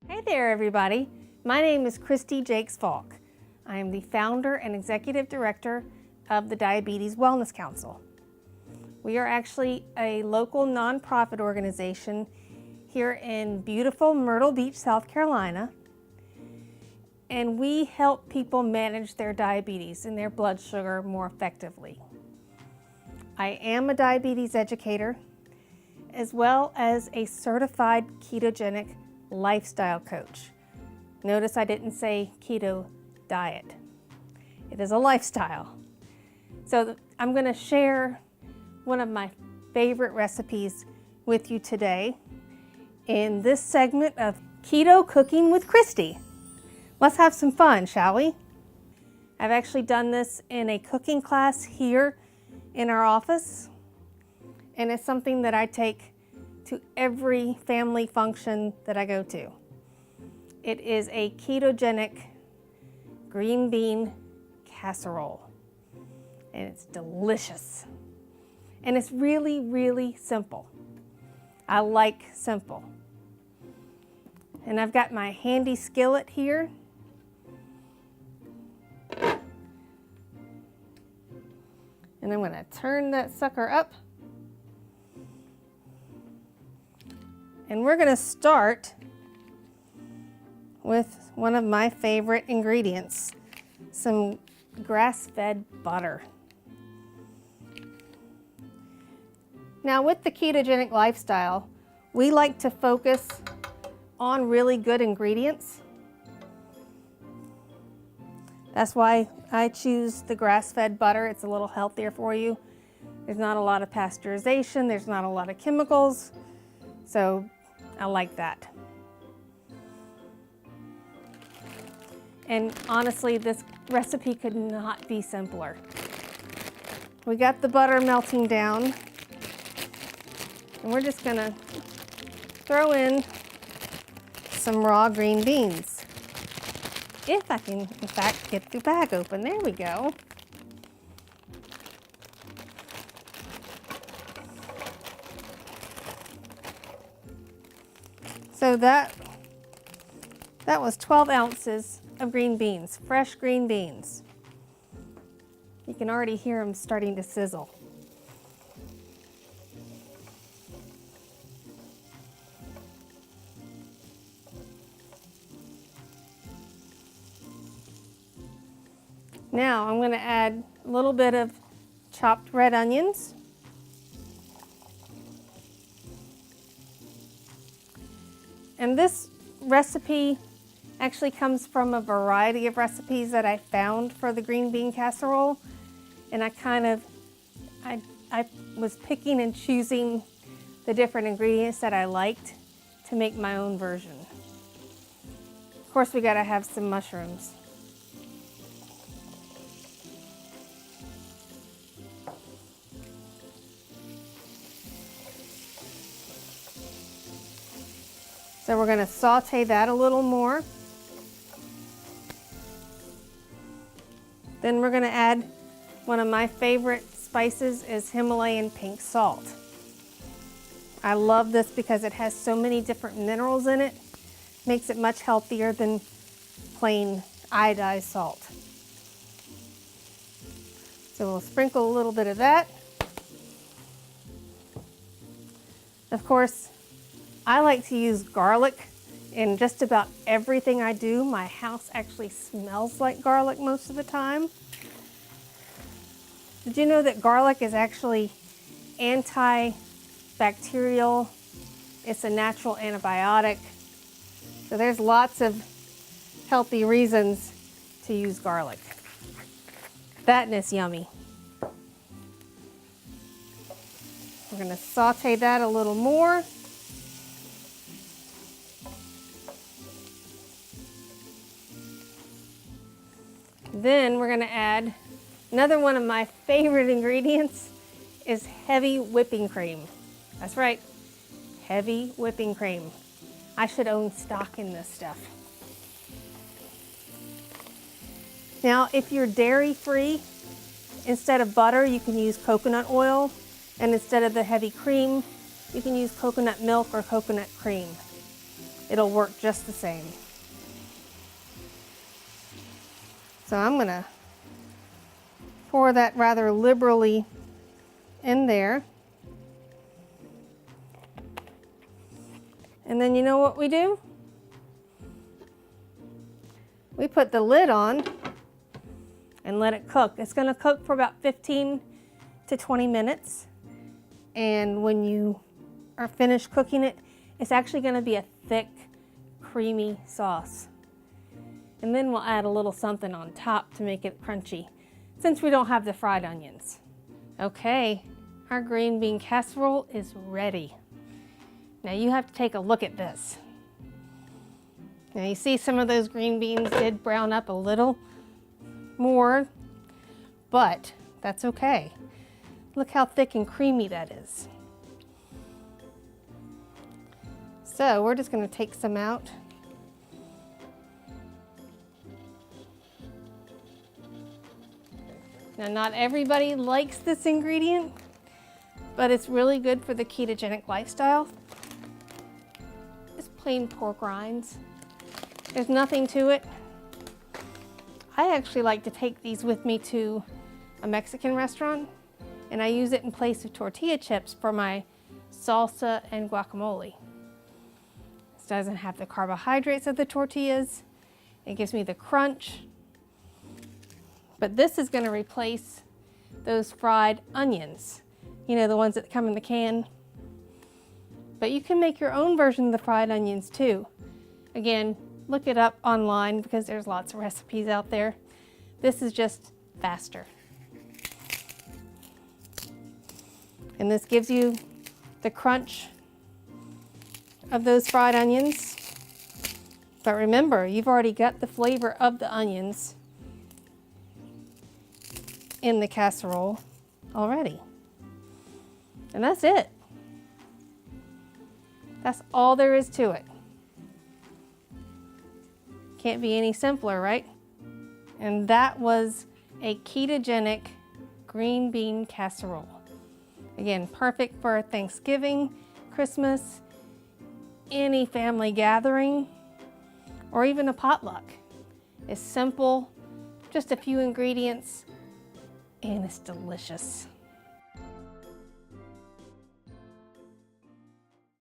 Hey there, everybody. My name is Kristi Jakes-Falk. I am the founder and executive director of the Diabetes Wellness Council. We are actually a local nonprofit organization here in beautiful Myrtle Beach, South Carolina, and we help people manage their diabetes and their blood sugar more effectively. I am a diabetes educator as well as a certified ketogenic lifestyle coach. Notice I didn't say keto diet. It is a lifestyle. So I'm going to share one of my favorite recipes with you today in this segment of Keto Cooking with Kristi. Let's have some fun, shall we? I've actually done this in a cooking class here in our office, and it's something that I take to every family function that I go to. It is a ketogenic green bean casserole, and it's delicious. And it's really, really simple. I like simple. And I've got my handy skillet here. And I'm gonna turn that sucker up. And we're going to start with one of my favorite ingredients, some grass-fed butter. Now with the ketogenic lifestyle, we like to focus on really good ingredients. That's why I choose the grass-fed butter. It's a little healthier for you. There's not a lot of pasteurization, there's not a lot of chemicals, so I like that. And honestly, this recipe could not be simpler. We got the butter melting down, and we're just gonna throw in some raw green beans. If I can, in fact, get the bag open. There we go. So that was 12 ounces of green beans, fresh green beans. You can already hear them starting to sizzle. Now I'm going to add a little bit of chopped red onions. And this recipe actually comes from a variety of recipes that I found for the green bean casserole. And I was picking and choosing the different ingredients that I liked to make my own version. Of course, we gotta have some mushrooms. So we're going to saute that a little more. Then we're going to add one of my favorite spices is Himalayan pink salt. I love this because it has so many different minerals in it. Makes it much healthier than plain iodized salt. So we'll sprinkle a little bit of that. Of course, I like to use garlic in just about everything I do. My house actually smells like garlic most of the time. Did you know that garlic is actually antibacterial? It's a natural antibiotic. So there's lots of healthy reasons to use garlic. That and it's yummy. We're going to saute that a little more. Then we're going to add another one of my favorite ingredients is heavy whipping cream. That's right, heavy whipping cream. I should own stock in this stuff. Now, if you're dairy-free, instead of butter, you can use coconut oil, and instead of the heavy cream, you can use coconut milk or coconut cream. it'll work just the same. So I'm gonna pour that rather liberally in there. And then you know what we do? We put the lid on and let it cook. It's gonna cook for about 15 to 20 minutes. And when you are finished cooking it, it's actually gonna be a thick, creamy sauce. And then we'll add a little something on top to make it crunchy, since we don't have the fried onions. Okay, our green bean casserole is ready. Now you have to take a look at this. Now you see some of those green beans did brown up a little more, but that's okay. Look how thick and creamy that is. So we're just going to take some out. Now not everybody likes this ingredient, but it's really good for the ketogenic lifestyle. It's plain pork rinds. There's nothing to it. I actually like to take these with me to a Mexican restaurant, and I use it in place of tortilla chips for my salsa and guacamole. This doesn't have the carbohydrates of the tortillas. It gives me the crunch. But this is going to replace those fried onions. You know, the ones that come in the can. But you can make your own version of the fried onions too. Again, look it up online because there's lots of recipes out there. This is just faster. And this gives you the crunch of those fried onions. But remember, you've already got the flavor of the onions in the casserole already. And that's it. That's all there is to it. Can't be any simpler, right? And that was a ketogenic green bean casserole. Again, perfect for Thanksgiving, Christmas, any family gathering, or even a potluck. It's simple, just a few ingredients, and it's delicious.